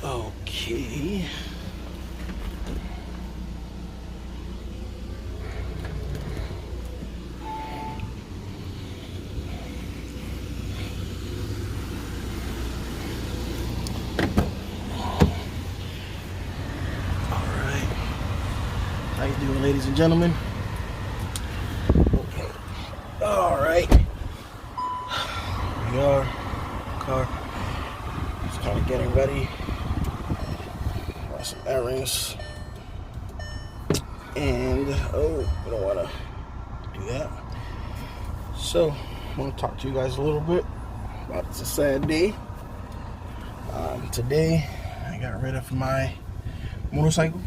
Okay. How you doing, ladies and gentlemen? Okay. All right. Here we are. Car. Just kind of getting ready. Got some errands. And we don't want to do that. So I want to talk to you guys a little bit about it's a sad day. Today I got rid of my motorcycle.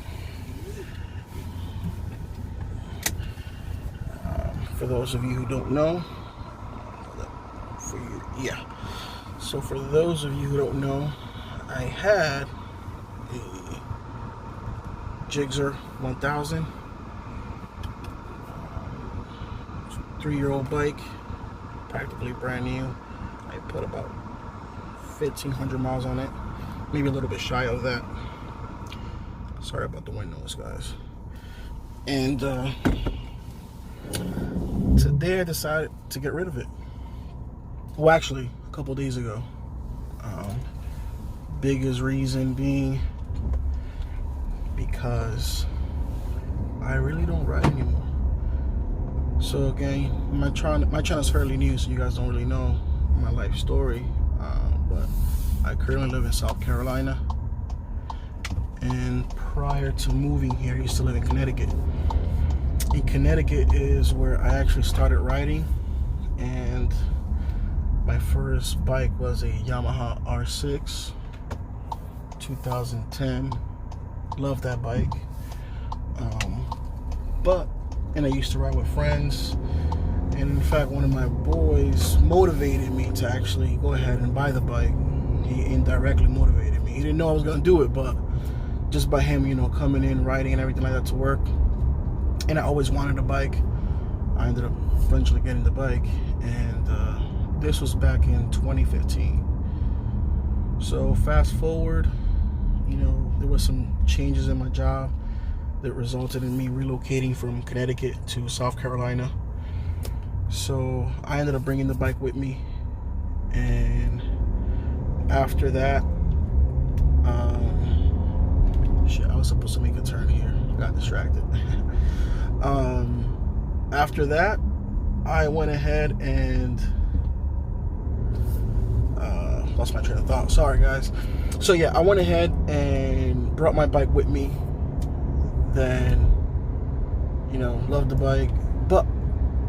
For those of you who don't know, so for those of you who don't know, I had a Gixxer 1000, 3-year-old bike, practically brand new. I put about 1,500 miles on it, maybe a little bit shy of that. Sorry about the windows, guys. And today I decided to get rid of it. Well, actually, a couple days ago. Biggest reason being because I really don't ride anymore. So again, my channel is fairly new, so you guys don't really know my life story. But I currently live in South Carolina, and prior to moving here, I used to live in Connecticut. In Connecticut is where I actually started riding, and my first bike was a Yamaha R6 2010. Love that bike. And I used to ride with friends, and in fact one of my boys motivated me to actually go ahead and buy the bike. He indirectly motivated me. He didn't know I was going to do it, but just by him, you know, coming in, riding and everything like that to work. And I always wanted a bike. I ended up eventually getting the bike, and this was back in 2015. So fast forward, you know, there was some changes in my job that resulted in me relocating from Connecticut to South Carolina. So I ended up bringing the bike with me, and after that, shit, I was supposed to make a turn here. Got distracted. After that, I went ahead and lost my train of thought. Sorry, guys. So yeah, I went ahead and brought my bike with me. Then, you know, loved the bike. But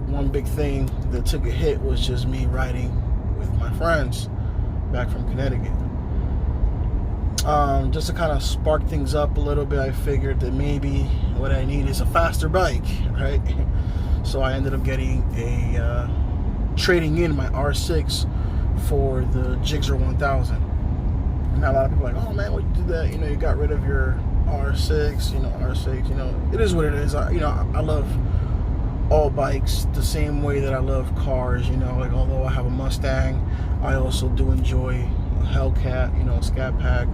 one big thing that took a hit was just me riding with my friends back from Connecticut. Just to kind of spark things up a little bit, I figured that maybe what I need is a faster bike, right? So I ended up getting a trading in my R6 for the Gixxer 1000. Now a lot of people are like, oh man, why you did that? You know, you got rid of your R6, you know, R6, you know, it is what it is. I love all bikes the same way that I love cars, you know, like although I have a Mustang, I also do enjoy a Hellcat, you know, a Scat Pack.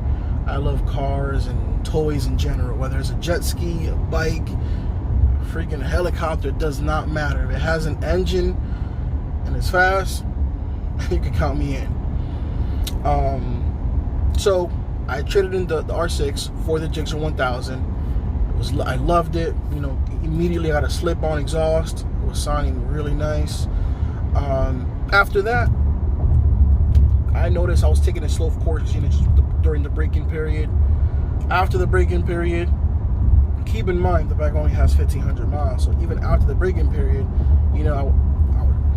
I love cars and toys in general, whether it's a jet ski, a bike, a freaking helicopter, it does not matter. If it has an engine and it's fast, you can count me in. So I traded in the R6 for the Gixxer 1000. I loved it. You know, immediately got a slip-on exhaust. It was sounding really nice. After that, I noticed I was taking a slow, of course, you know, just during the braking period. After the braking period, keep in mind the bike only has 1,500 miles. So even after the braking period, you know, I would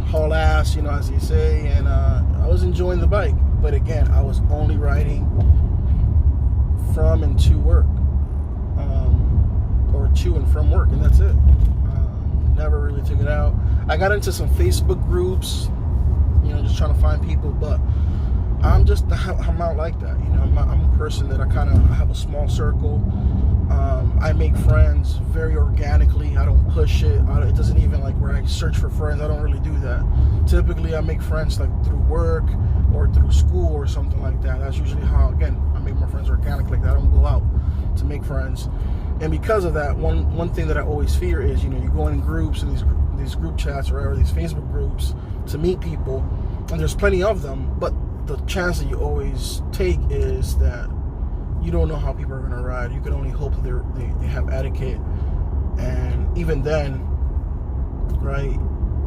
haul ass, you know, as you say, and I was enjoying the bike. But again, I was only riding from and to work, or to and from work, and that's it. Never really took it out. I got into some Facebook groups, you know, just trying to find people, but I'm not like that, you know. I'm a person that I have a small circle. I make friends very organically. I don't push it. It doesn't even like where I search for friends. I don't really do that. Typically, I make friends like through work or through school or something like that. That's usually how, again, I make my friends organically. make friends. And because of that, one thing that I always fear is, you know, you go in groups and these group chats or whatever, these Facebook groups to meet people, and there's plenty of them, but the chance that you always take is that you don't know how people are going to ride. You can only hope that they have etiquette, and even then, right,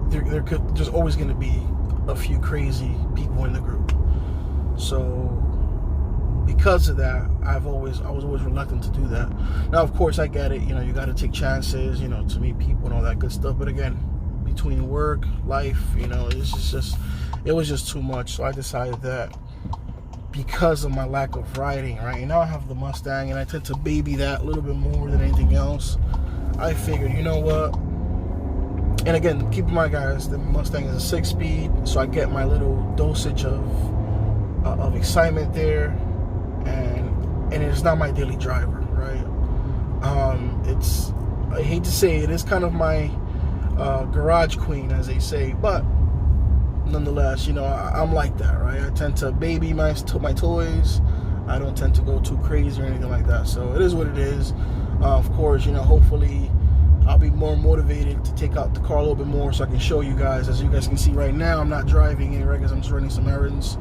there's always going to be a few crazy people in the group. So because of that, I was always reluctant to do that. Now, of course, I get it. You know, you got to take chances, you know, to meet people and all that good stuff. But again, between work, life, you know, it was just too much. So I decided that because of my lack of riding, right? And now I have the Mustang, and I tend to baby that a little bit more than anything else. I figured, you know what? And again, keep in mind, guys, the Mustang is a 6-speed, so I get my little dosage of excitement there, and it's not my daily driver, right? I hate to say it is kind of my garage queen, as they say, but nonetheless, you know, I'm like that, right? I tend to baby my toys. I don't tend to go too crazy or anything like that. So it is what it is. Of course, you know, hopefully I'll be more motivated to take out the car a little bit more so I can show you guys. As you guys can see right now, I'm not driving anywhere because I'm just running some errands.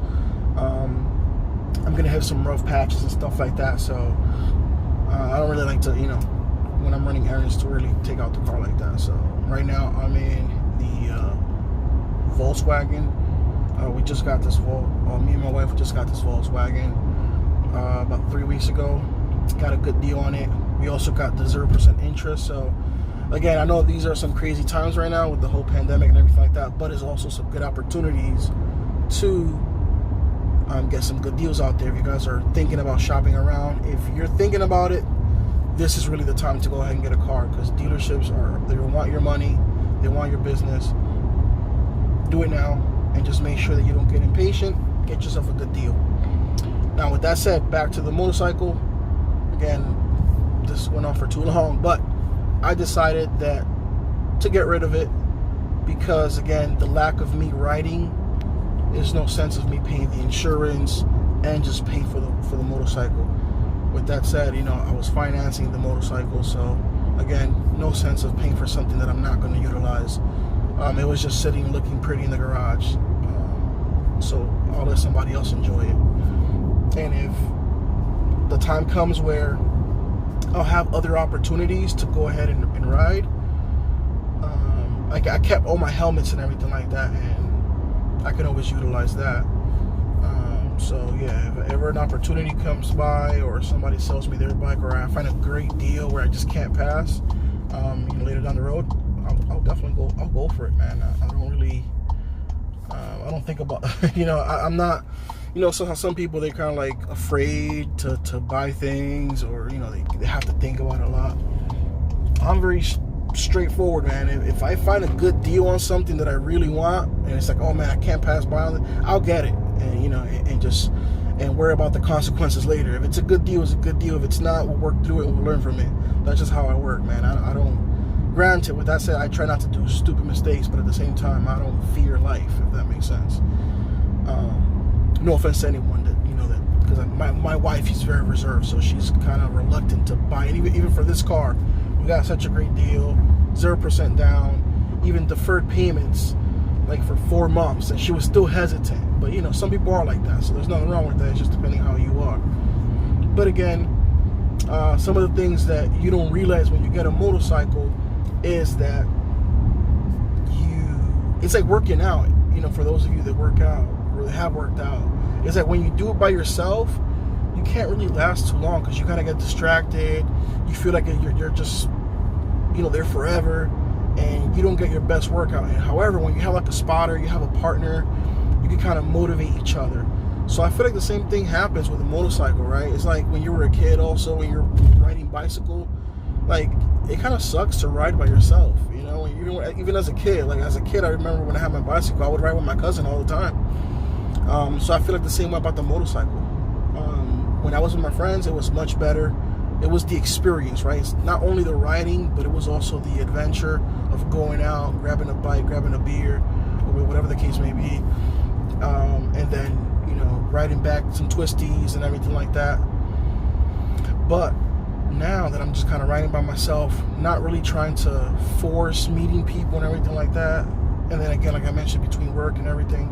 I'm going to have some rough patches and stuff like that. So I don't really like to, you know, when I'm running errands, to really take out the car like that. So right now I'm in the Volkswagen. We just got this me and my wife just got this Volkswagen about 3 weeks ago. Got a good deal on it. We also got the 0% interest. So again, I know these are some crazy times right now with the whole pandemic and everything like that, but it's also some good opportunities to get some good deals out there. If you guys are thinking about shopping around, if you're thinking about it, this is really the time to go ahead and get a car, because dealerships they want your money, they want your business. Do it now, and just make sure that you don't get impatient. Get yourself a good deal. Now, with that said, back to the motorcycle. Again, this went on for too long, but I decided that to get rid of it because, again, the lack of me riding, there's no sense of me paying the insurance and just paying for the motorcycle. With that said, you know, I was financing the motorcycle, so again, no sense of paying for something that I'm not going to utilize. It was just sitting looking pretty in the garage, so I'll let somebody else enjoy it. And if the time comes where I'll have other opportunities to go ahead and ride, I kept all my helmets and everything like that, and I can always utilize that. So yeah, if ever an opportunity comes by, or somebody sells me their bike, or I find a great deal where I just can't pass, you know, later down the road, I'll definitely go for it, man. I don't really, I don't think about, you know, I'm not, you know, so some people, they're kind of like afraid to buy things, or, you know, they have to think about it a lot. I'm very straightforward, man. If I find a good deal on something that I really want, and it's like, oh man, I can't pass by on it, I'll get it, and you know, and worry about the consequences later. If it's a good deal, it's a good deal. If it's not, we'll work through it and we'll learn from it. That's just how I work, man. I don't. Granted, with that said, I try not to do stupid mistakes, but at the same time, I don't fear life, if that makes sense. No offense to anyone that, you know, that, because my wife is very reserved, so she's kind of reluctant to buy it. Even for this car, we got such a great deal, 0% down, even deferred payments, like for 4 months, and she was still hesitant. But you know, some people are like that, so there's nothing wrong with that. It's just depending how you are. But again, some of the things that you don't realize when you get a motorcycle is that it's like working out. You know, for those of you that work out or have worked out, it's like when you do it by yourself, you can't really last too long because you kind of get distracted. You feel like you're just, you know, there forever, and you don't get your best workout. And however, when you have like a spotter, you have a partner, you can kind of motivate each other. So I feel like the same thing happens with a motorcycle, right? It's like when you were a kid, also when you're riding bicycle, like it kind of sucks to ride by yourself, you know. And even as a kid, I remember when I had my bicycle, I would ride with my cousin all the time. So I feel like the same way about the motorcycle. When I was with my friends, it was much better. It was the experience, right? It's not only the riding, but it was also the adventure of going out, grabbing a bike, grabbing a beer, or whatever the case may be, and then, you know, riding back some twisties and everything like that. But now that I'm just kind of riding by myself, not really trying to force meeting people and everything like that. And then again, like I mentioned, between work and everything,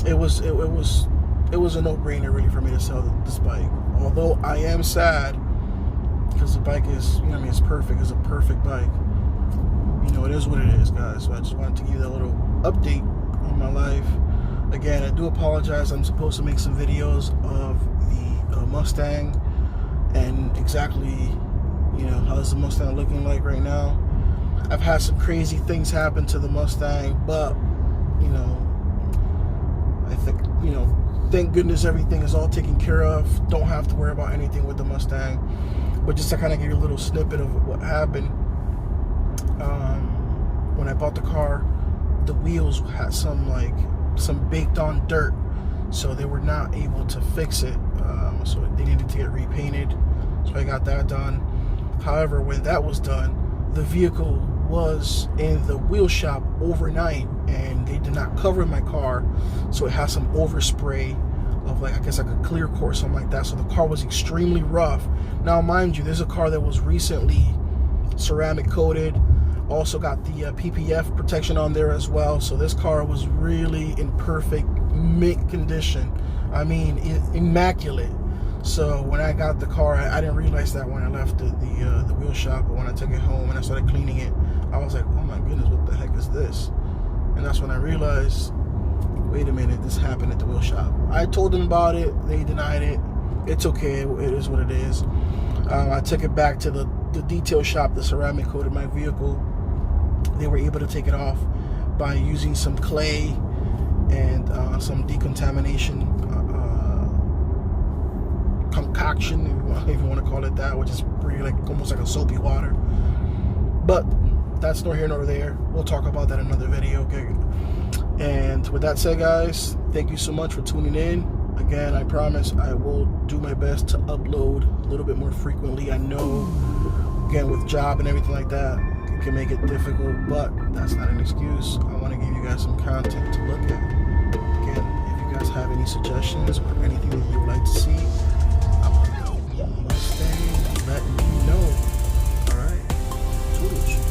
it was a no-brainer really for me to sell this bike. Although I am sad because the bike is, you know what I mean, it's perfect. It's a perfect bike. You know, it is what it is, guys. So I just wanted to give you that little update on my life. Again, I do apologize. I'm supposed to make some videos of the Mustang and exactly, you know, how's the Mustang looking like right now. I've had some crazy things happen to the Mustang, but, you know, I think, you know, thank goodness everything is all taken care of. Don't have to worry about anything with the Mustang. But just to kind of give you a little snippet of what happened, when I bought the car, the wheels had some baked on dirt, so they were not able to fix it. So they needed to get repainted, so I got that done. However, when that was done, the vehicle was in the wheel shop overnight, and they did not cover my car, so it has some overspray of, like, I guess like a clear coat or something like that. So the car was extremely rough. Now, mind you, there's a car that was recently ceramic coated, also got the PPF protection on there as well. So this car was really in perfect mint condition. I mean, immaculate. So when I got the car, I didn't realize that when I left the wheel shop, but when I took it home and I started cleaning it, I was like, oh my goodness, what the heck is this? And that's when I realized, wait a minute, this happened at the wheel shop. I told them about it, they denied it. It's okay, it is what it is. I took it back to the detail shop, the ceramic coated my vehicle. They were able to take it off by using some clay and some decontamination concoction, if you want to call it that, which is pretty like almost like a soapy water. But that's nor here nor there. We'll talk about that in another video, okay? And with that said, guys, thank you so much for tuning in. Again, I promise I will do my best to upload a little bit more frequently. I know, again, with job and everything like that, it can make it difficult, but that's not an excuse. I want to give you guys some content to look at. Again, if you guys have any suggestions or anything that you would like to see, I'm on the Mustang, let me know. All right, toodles.